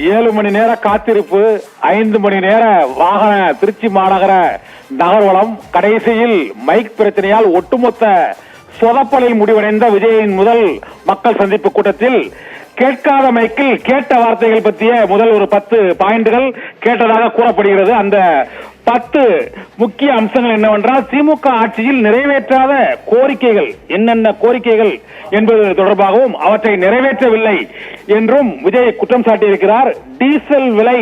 7 மணி நேர காத்திருப்பு, 5 மணி நேர வாகன திருச்சி மாநகர நகர்வலம், கடைசியில் மைக் பிரச்சனையால் ஒட்டுமொத்த சொதப்பலில் முடிவடைந்த விஜயின் முதல் மக்கள் சந்திப்பு கூட்டத்தில் கேட்காத மைக்கில் கேட்ட வார்த்தைகள் பற்றிய முதல் ஒரு 10 பாயிண்டுகள் கேட்டதாக கூறப்படுகிறது. அந்த 10 முக்கிய அம்சங்கள் என்னவென்றால், திமுக ஆட்சியில் நிறைவேற்றாத கோரிக்கைகள் என்னென்ன கோரிக்கைகள் என்பது தொடர்பாகவும் அவற்றை நிறைவேற்றவில்லை என்றும் விஜய் குற்றம் சாட்டியிருக்கிறார். டீசல் விலை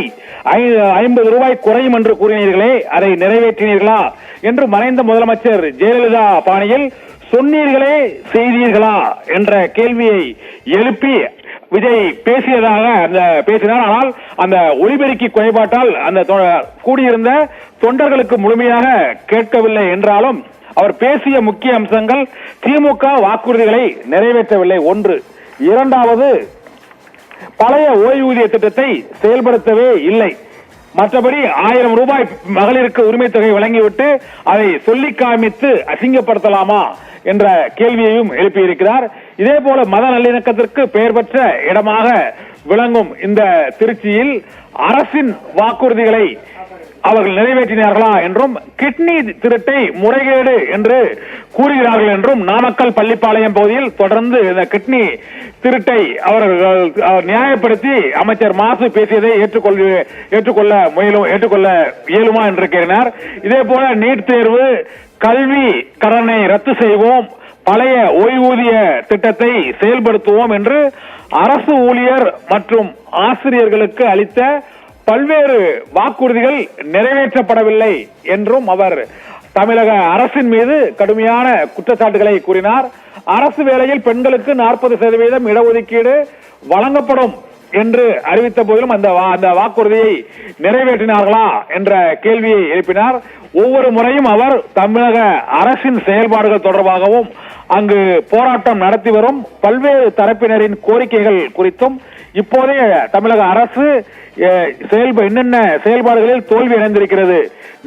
50 ரூபாய் குறையும் என்று கூறினீர்களே, அதை நிறைவேற்றினீர்களா என்று மறைந்த முதலமைச்சர் ஜெயலலிதா பாணியில் சொன்னீர்களே செய்தீர்களா என்ற கேள்வியை எழுப்பி விஜய் பேசியதாக பேசினார். ஆனால் அந்த ஒலிபெருக்கி குறைபாட்டால் அந்த கூடியிருந்த தொண்டர்களுக்கு முழுமையாக கேட்கவில்லை என்றாலும் அவர் பேசிய முக்கிய அம்சங்கள் திமுக வாக்குறுதிகளை நிறைவேற்றவில்லை ஒன்று. இரண்டாவது, பழைய ஓய்வூதிய திட்டத்தை செயல்படுத்தவே இல்லை. மற்றபடி 1000 ரூபாய் மகளிருக்கு உரிமை தொகை வழங்கிவிட்டு அதை சொல்லி காமித்து அசிங்கப்படுத்தலாமா என்ற கேள்வியையும் எழுப்பியிருக்கிறார். இதே போல மத நல்லிணக்கத்திற்கு பெயர் பெற்ற இடமாக விளங்கும் இந்த திருச்சியில் அரசின் வாக்குறுதிகளை அவர்கள் நிறைவேற்றினார்களா என்றும், கிட்னி திருட்டை முறைகேடு என்று கூறுகிறார்கள் என்றும், நாமக்கல் பள்ளிப்பாளையம் பகுதியில் தொடர்ந்து இந்த கிட்னி திருட்டை அவர்கள் நியாயப்படுத்தி அமைச்சர் மாசு பேசியதை ஏற்றுக்கொள்ள இயலுமா என்று கேட்டார். இதே போல நீட் தேர்வு, கல்வி கடனை ரத்து செய்வோம், பழைய ஓய்வூதிய திட்டத்தை செயல்படுத்துவோம் என்று அரசு ஊழியர் மற்றும் ஆசிரியர்களுக்கு அளித்த பல்வேறு வாக்குறுதிகள் நிறைவேற்றப்படவில்லை என்றும் அவர் தமிழக அரசின் மீது கடுமையான குற்றச்சாட்டுகளை கூறினார். அரசு வேலையில் பெண்களுக்கு 40% இடஒதுக்கீடு வழங்கப்படும் என்று அறிவித்த போதிலும் அந்த வாக்குறுதியை நிறைவேற்றினார்களா என்ற கேள்வியை எழுப்பினார். ஒவ்வொரு முறையும் அவர் தமிழக அரசின் செயல்பாடுகள் தொடர்பாகவும் அங்கு போராட்டம் நடத்தி வரும் பல்வேறு தரப்பினரின் கோரிக்கைகள் குறித்தும், இப்போதைய தமிழக அரசு என்னென்ன செயல்பாடுகளில் தோல்வி அடைந்திருக்கிறது,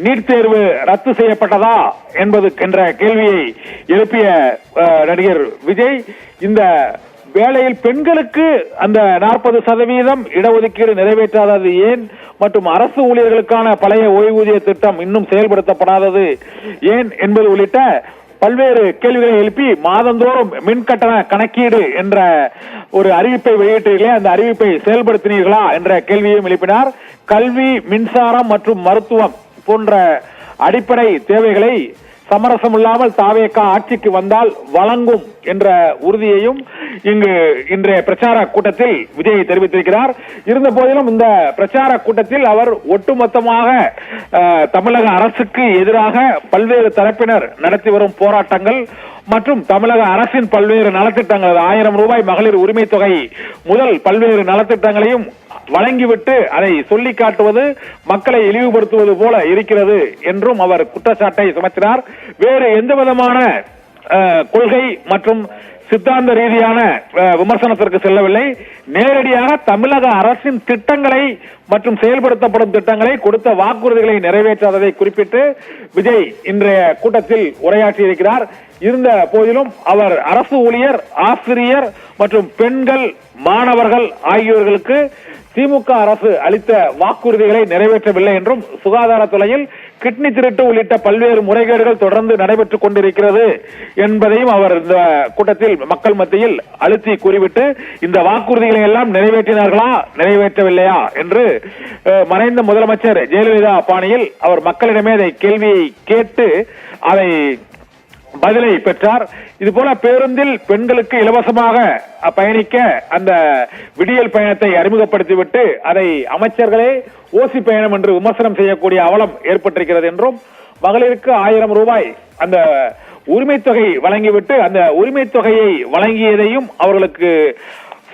நீட் தேர்வு ரத்து செய்யப்பட்டதா என்ற கேள்வியை எழுப்பிய நடிகர் விஜய், இந்த வேளையில் பெண்களுக்கு அந்த 40% இடஒதுக்கீடு நிறைவேற்றாதது ஏன் மற்றும் அரசு ஊழியர்களுக்கான பழைய ஓய்வூதிய திட்டம் இன்னும் செயல்படுத்தப்படாதது ஏன் என்பது உள்ளிட்ட பல்வேறு கேள்விகளை எழுப்பி மாதந்தோறும் மின் கட்டண கணக்கீடு என்ற ஒரு அறிவிப்பை வெளியிட்டீர்களே, அந்த அறிவிப்பை செயல்படுத்தினீர்களா என்ற கேள்வியையும் எழுப்பினார். கல்வி, மின்சாரம் மற்றும் மருத்துவம் போன்ற அடிப்படை தேவைகளை சமரசம் இல்லாமல் தாவேக ஆட்சிக்கு வந்தால் வழங்கும் என்ற உறுதியையும் இன்றைய பிரச்சார கூட்டத்தில் விஜய் தெரிவித்திருக்கிறார். இருந்த போதிலும் இந்த பிரச்சார கூட்டத்தில் அவர் ஒட்டுமொத்தமாக தமிழக அரசுக்கு எதிராக பல்வேறு தரப்பினர் நடத்தி வரும் போராட்டங்கள் மற்றும் தமிழக அரசின் பல்வேறு நலத்திட்டங்கள், 1000 ரூபாய் மகளிர் உரிமை தொகை முதல் பல்வேறு நலத்திட்டங்களையும் வழங்கிவிட்டு அதை சொல்லி காட்டுவது மக்களை இழிவுபடுத்துவது போல இருக்கிறது என்றும் அவர் குற்றச்சாட்டை சுமத்தினார். வேறு எந்த விதமான கொள்கை மற்றும் சித்தாந்த ரீதியான விமர்சனத்திற்கு செல்லவில்லை. நேரடியாக தமிழக அரசின் திட்டங்களை மற்றும் செயல்படுத்தப்படும் திட்டங்களை, கொடுத்த வாக்குறுதிகளை நிறைவேற்றாததை குறிப்பிட்டு விஜய் இன்றைய கூட்டத்தில் உரையாற்றியிருக்கிறார். இருந்த போதிலும் அவர் அரசு ஊழியர், ஆசிரியர் மற்றும் பெண்கள், மாணவர்கள் ஆகியோர்களுக்கு திமுக அரசு அளித்த வாக்குறுதிகளை நிறைவேற்றவில்லை என்றும், சுகாதாரத்துறையில் கிட்னி திருட்டு உள்ளிட்ட பல்வேறு முறைகேடுகள் தொடர்ந்து நடைபெற்றுக் கொண்டிருக்கிறது என்பதையும் அவர் இந்த கூட்டத்தில் மக்கள் மத்தியில் அழுத்தி கூறிவிட்டு, இந்த வாக்குறுதிகளை எல்லாம் நிறைவேற்றினார்களா நிறைவேற்றவில்லையா என்று மறைந்த முதலமைச்சர் ஜெயலலிதா பாணியில் அவர் மக்களிடமே அதை கேள்வியை கேட்டு அதை பதிலை பெற்றார். இதுபோல பேருந்தில் பெண்களுக்கு இலவசமாக பயணிக்க அந்த விடியல் பயணத்தை அறிமுகப்படுத்திவிட்டு அதை அமைச்சர்களே ஓசி பயணம் என்று விமர்சனம் செய்யக்கூடிய அவலம் ஏற்பட்டிருக்கிறது என்றும், மகளிருக்கு 1000 ரூபாய் அந்த உரிமை தொகை வழங்கிவிட்டு அந்த உரிமை தொகையை வழங்கியதையும் அவர்களுக்கு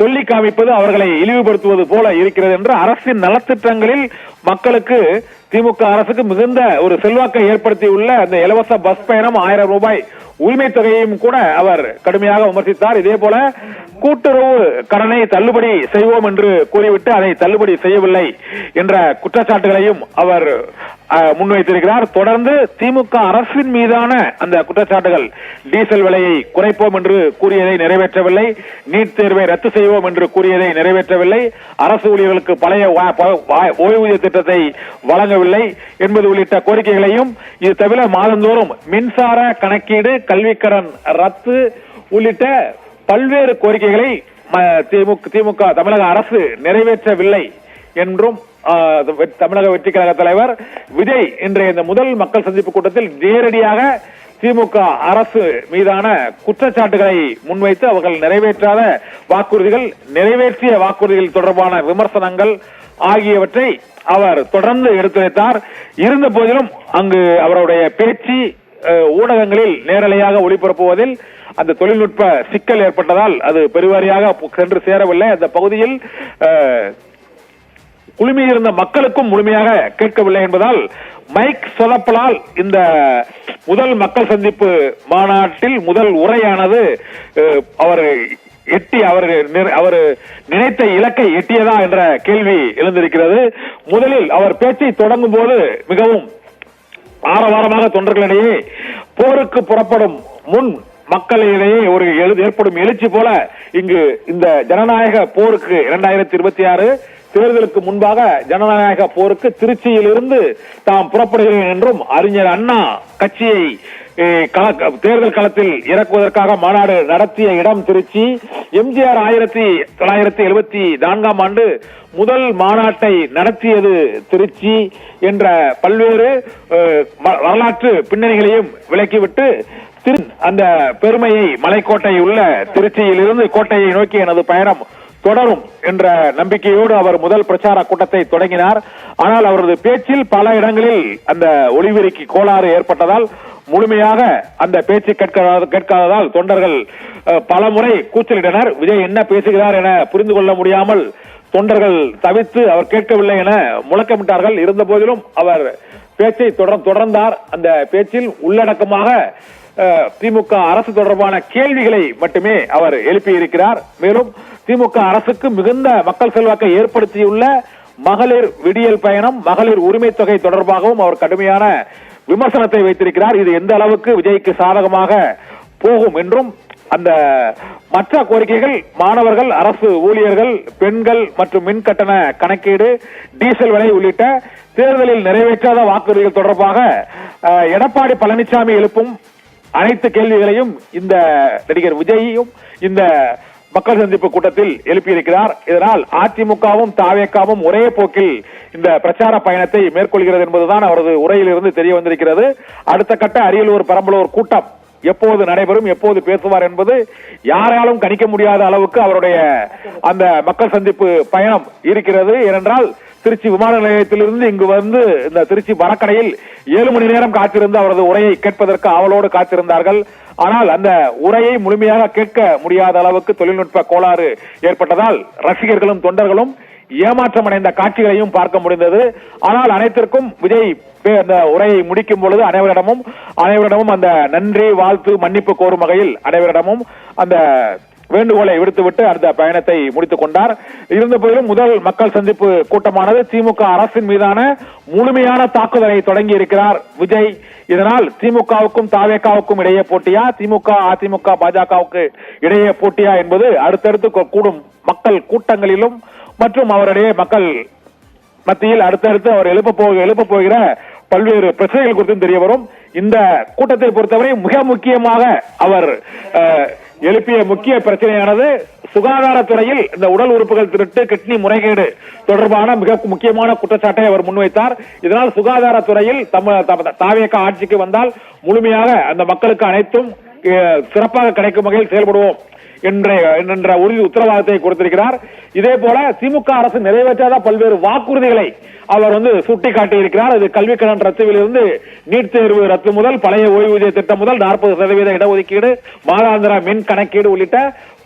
சொல்லி காமிப்பது அவர்களை இழிவுபடுத்துவது போல இருக்கிறது என்று அரசின் நலத்திட்டங்களில் மக்களுக்கு திமுக அரசுக்கு மிகுந்த ஒரு செல்வாக்கை ஏற்படுத்தியுள்ள அந்த இலவச பஸ் பயணம் 1000 ரூபாய் உரிமை தொகையையும் கூட அவர் கடுமையாக விமர்சித்தார். இதே போல கூட்டுறவு கடனை தள்ளுபடி செய்வோம் என்று கூறிவிட்டு அதை தள்ளுபடி செய்யவில்லை என்ற குற்றச்சாட்டுகளையும் அவர் முன்வைத்திருக்கிறார். தொடர்ந்து திமுக அரசின் மீதான அந்த குற்றச்சாட்டுகள், டீசல் விலையை குறைப்போம் என்று கூறியதை நிறைவேற்றவில்லை, நீட் தேர்வை ரத்து செய்வோம் என்று கூறியதை நிறைவேற்றவில்லை, அரசு ஊழியர்களுக்கு பழைய ஓய்வூதிய திட்டத்தை வழங்கவில்லை என்பது உள்ளிட்ட கோரிக்கைகளையும், இது தவிர மாதந்தோறும் மின்சார கணக்கீடு, கல்விக்கடன் ரத்து உள்ளிட்ட பல்வேறு கோரிக்கைகளை திமுக தமிழக அரசு நிறைவேற்றவில்லை என்றும் தமிழக வெற்றி கழக தலைவர் விஜய் இன்றைய இந்த முதல் மக்கள் சந்திப்பு கூட்டத்தில் நேரடியாக திமுக அரசு மீதான குற்றச்சாட்டுகளை முன்வைத்து அவர்கள் நிறைவேற்றாத வாக்குறுதிகள், நிறைவேற்றிய வாக்குறுதிகள் தொடர்பான விமர்சனங்கள் ஆகியவற்றை அவர் தொடர்ந்து எடுத்துரைத்தார். இருந்த போதிலும் அங்கு அவருடைய பேச்சு ஊடகங்களில் நேரலையாக ஒளிபரப்புவதில் அந்த தொழில்நுட்ப சிக்கல் ஏற்பட்டதால் அது பெருவாரியாக சென்று சேரவில்லை. அந்த பகுதியில் குழுமியிருந்த மக்களுக்கும் முழுமையாக கேட்கவில்லை என்பதால் மைக் சொதப்பலால் இந்த முதல் மக்கள் சந்திப்பு மாநாட்டில் முதல் உரையானது அவர் நினைத்த இலக்கை எட்டியதா என்ற கேள்வி எழுந்திருக்கிறது. முதலில் அவர் பேச்சை தொடங்கும் போது மிகவும் ஆரவாரமாக தொண்டர்களிடையே போருக்கு புறப்படும் முன் மக்களிடையே ஒரு ஏற்படும் எழுச்சி போல இங்கு இந்த ஜனநாயக போருக்கு 2026 தேர்தலுக்கு முன்பாக ஜனநாயக போருக்கு திருச்சியில் இருந்து தாம் புறப்படுகிறேன் என்றும், அறிஞர் அண்ணா கட்சியை தேர்தல் களத்தில் இறக்குவதற்காக மாநாடு நடத்திய இடம் திருச்சி, எம்ஜிஆர் 1974 ஆண்டு முதல் மாநாட்டை நடத்தியது திருச்சி என்ற பல்வேறு வரலாற்று பின்னணிகளையும் விளக்கிவிட்டு அந்த பெருமையை, மலைக்கோட்டை உள்ள திருச்சியில் இருந்து கோட்டையை நோக்கி எனது பயணம் தொடரும் என்ற நம்பிக்கையோடு அவர் முதல் பிரச்சார கூட்டத்தை தொடங்கினார். ஆனால் அவரது பேச்சில் பல இடங்களில் அந்த ஒளிபெருக்கி கோளாறு ஏற்பட்டதால் முழுமையாக அந்த பேச்சு கேட்காததால் தொண்டர்கள் பல முறை கூச்சலிட்டனர். விஜய் என்ன பேசுகிறார் என புரிந்து கொள்ள முடியாமல் தொண்டர்கள் தவித்து அவர் கேட்கவில்லை என முழக்கமிட்டார்கள். இருந்த போதிலும் அவர் பேச்சை தொடர்ந்தார். அந்த பேச்சில் உள்ளடக்கமாக திமுக அரசு தொடர்பான கேள்விகளை மட்டுமே அவர் எழுப்பியிருக்கிறார். மேலும் திமுக அரசுக்கு மிகுந்த மக்கள் செல்வாக்கை ஏற்படுத்தியுள்ள மகளிர் விடியல் பயணம், மகளிர் உரிமை தொகை தொடர்பாகவும் அவர் கடுமையான விமர்சனத்தை வைத்திருக்கிறார். இது எந்த அளவுக்கு விஜய்க்கு சாதகமாக போகும் என்றும், அந்த மற்ற கோரிக்கைகள், மாணவர்கள், அரசு ஊழியர்கள், பெண்கள் மற்றும் மின் கட்டண கணக்கீடு, டீசல் விலை உள்ளிட்ட தேர்தலில் நிறைவேற்றாத வாக்குறுதிகள் தொடர்பாக எடப்பாடி பழனிசாமி எழுப்பும் அனைத்து கேள்விகளையும் இந்த நடிகர் விஜயும் இந்த மக்கள் சந்திப்பு கூட்டத்தில் எழுப்பியிருக்கிறார். இதனால் அதிமுகவும் தாவேகாவும் ஒரே போக்கில் இந்த பிரச்சார பயணத்தை மேற்கொள்கிறது என்பதுதான் அவரது உரையிலிருந்து தெரிய வந்திருக்கிறது. அடுத்த கட்ட அரியலூர் பெரம்பலூர் கூட்டம் எப்போது நடைபெறும், எப்போது பேசுவார் என்பது யாராலும் கணிக்க முடியாத அளவுக்கு அவருடைய அந்த மக்கள் சந்திப்பு பயணம் இருக்கிறது. ஏனென்றால் திருச்சி விமான நிலையத்திலிருந்து இங்கு வந்து இந்த திருச்சி மரக்கடையில் 7 மணி நேரம் காத்திருந்து அவரது உரையை கேட்பதற்கு ஆவலோடு காத்திருந்தார்கள். ஆனால் அந்த உரையை முழுமையாக கேட்க முடியாத அளவுக்கு தொழில்நுட்ப கோளாறு ஏற்பட்டதால் ரசிகர்களும் தொண்டர்களும் ஏமாற்றமடைந்த காட்சிகளையும் பார்க்க முடிந்தது. ஆனால் அனைத்திற்கும் விஜய் அந்த உரையை முடிக்கும் பொழுது அனைவரிடமும் அந்த நன்றி, வாழ்த்து, மன்னிப்பு கோரும் வகையில் அனைவரிடமும் அந்த வேண்டுகோளை விடுத்துவிட்டு அந்த பயணத்தை முடித்துக் கொண்டார். இருந்த போதிலும் முதல் மக்கள் சந்திப்பு கூட்டமானது திமுக அரசின் மீதான முழுமையான தாக்குதலை தொடங்கி இருக்கிறார் விஜய். இதனால் திமுகவுக்கும் தாவேகாவுக்கும் இடையே போட்டியா, திமுக அதிமுக பாஜகவுக்கு இடையே போட்டியா என்பது அடுத்தடுத்து கூடும் மக்கள் கூட்டங்களிலும் மற்றும் அவருடைய மக்கள் மத்தியில் அடுத்தடுத்து அவர் எழுப்ப போகிற பல்வேறு பிரச்சனைகள் குறித்தும் தெரிய வரும். இந்த கூட்டத்தை பொறுத்தவரை மிக முக்கியமாக அவர் எழுப்பிய முக்கிய பிரச்சனையானது சுகாதாரத்துறையில் இந்த உடல் உறுப்புகள் திருட்டு, கிட்னி முறைகேடு தொடர்பான மிக முக்கியமான குற்றச்சாட்டை அவர் முன்வைத்தார். இதனால் சுகாதாரத்துறையில் தாவேகா ஆட்சிக்கு வந்தால் முழுமையாக அந்த மக்களுக்கு அனைத்தும் சிறப்பாக கிடைக்கும் வகையில் செயல்படுவோம் என்ற உறுதி உத்தரவாதத்தை கொடுத்திருக்கிறார். இதே போல திமுக அரசு நிறைவேற்றாத பல்வேறு வாக்குறுதிகளை அவர் சுட்டி காட்டியிருக்கிறார். இது கல்விக்கடன் ரத்துவிலிருந்து நீட் தேர்வு ரத்து முதல், பழைய ஓய்வூதிய திட்டம் முதல், 40% இடஒதுக்கீடு, மாதாந்திர மின் கணக்கீடு உள்ளிட்ட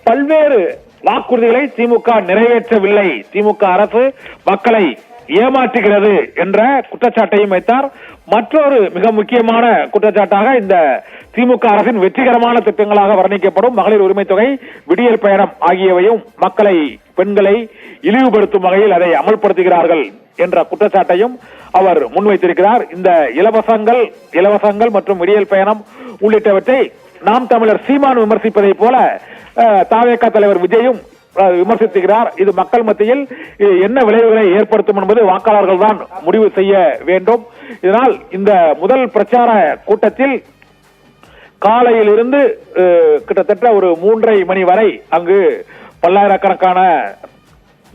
பல்வேறு வாக்குறுதிகளை திமுக நிறைவேற்றவில்லை. திமுக அரசு மக்களை ஏமாற்றுகிறது என்ற குற்றச்சாட்டையும் வைத்தார். மற்றொரு மிக முக்கியமான குற்றச்சாட்டாக இந்த திமுக அரசின் வெற்றிகரமான திட்டங்களாக வர்ணிக்கப்படும் மகளிர் உரிமை தொகை, விடியல் பயணம் ஆகியவையும் மக்களை, பெண்களை இழிவுபடுத்தும் வகையில் அதை அமல்படுத்துகிறார்கள் என்ற குற்றச்சாட்டையும் அவர் முன்வைத்திருக்கிறார். இந்த இலவசங்கள் மற்றும் விடியல் பயணம் உள்ளிட்டவற்றை நாம் தமிழர் சீமான் விமர்சிப்பதை போல தாவேகா தலைவர் விஜயும் விமர்சித்துகிறார். இது மக்கள் மத்தியில் என்ன விளைவுகளை ஏற்படுத்தும் என்பது வாக்காளர்கள் தான் முடிவு செய்ய வேண்டும். இதனால் இந்த முதல் பிரச்சார கூட்டத்தில் காலையிலிருந்து கிட்டத்தட்ட ஒரு 3:30 மணி வரை அங்கு பல்லாயிரக்கணக்கான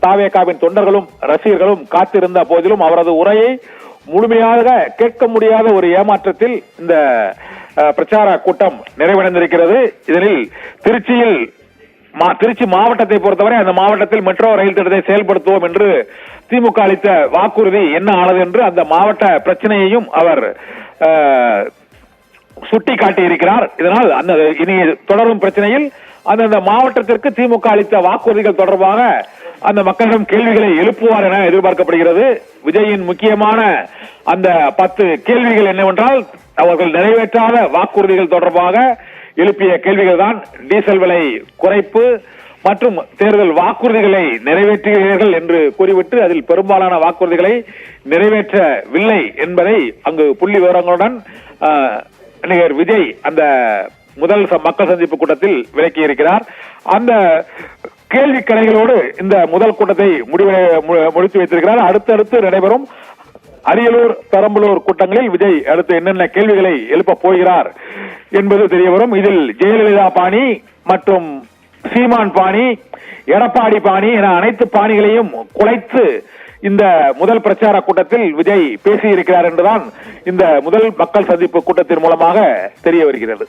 தாவேகாவின் தொண்டர்களும் ரசிகர்களும் காத்திருந்த போதிலும் அவரது உரையை முழுமையாக கேட்க முடியாத ஒரு ஏமாற்றத்தில் இந்த பிரச்சார கூட்டம் நிறைவடைந்திருக்கிறது. இதனில் திருச்சி மாவட்டத்தை பொறுத்தவரை அந்த மாவட்டத்தில் மெட்ரோ ரயில் திட்டத்தை செயல்படுத்துவோம் என்று திமுக அளித்த வாக்குறுதி என்ன ஆனது என்று அந்த மாவட்ட பிரச்சனையையும் அவர் சுட்டி காட்டியிருக்கிறார். இதனால் அந்த இனி தொடரும் பிரச்சனையில் அந்தந்த மாவட்டத்திற்கு திமுக அளித்த வாக்குறுதிகள் தொடர்பாக அந்த மக்களிடம் கேள்விகளை எழுப்புவார் என எதிர்பார்க்கப்படுகிறது. விஜயின் முக்கியமான அந்த 10 கேள்விகள் என்னவென்றால், அவர்கள் நிறைவேற்றாத வாக்குறுதிகள் தொடர்பாக எழுப்பிய கேள்விகள் தான் டீசல் விலை குறைப்பு மற்றும் தேர்தல் வாக்குறுதிகளை நிறைவேற்றுகிறீர்கள் என்று கூறிவிட்டு அதில் பெரும்பாலான வாக்குறுதிகளை நிறைவேற்றவில்லை என்பதை அங்கு புள்ளி விவரங்களுடன் நடிகர் விஜய் அந்த முதல் மக்கள் சந்திப்பு கூட்டத்தில் விளக்கியிருக்கிறார். அந்த கேள்வி கணைகளோடு இந்த முதல் கூட்டத்தை முடித்து வைத்திருக்கிறார். அடுத்தடுத்து நடைபெறும் அரியலூர், பெரம்பலூர் கூட்டங்களில் விஜய் அடுத்து என்னென்ன கேள்விகளை எழுப்ப போகிறார் என்பது தெரிய வரும். இதில் ஜெயலலிதா பாணி மற்றும் சீமான் பாணி, எடப்பாடி பாணி என அனைத்து பாணிகளையும் குலைத்து இந்த முதல் பிரச்சார கூட்டத்தில் விஜய் பேசியிருக்கிறார் என்றுதான் இந்த முதல் மக்கள் சந்திப்பு கூட்டத்தின் மூலமாக தெரிய வருகிறது.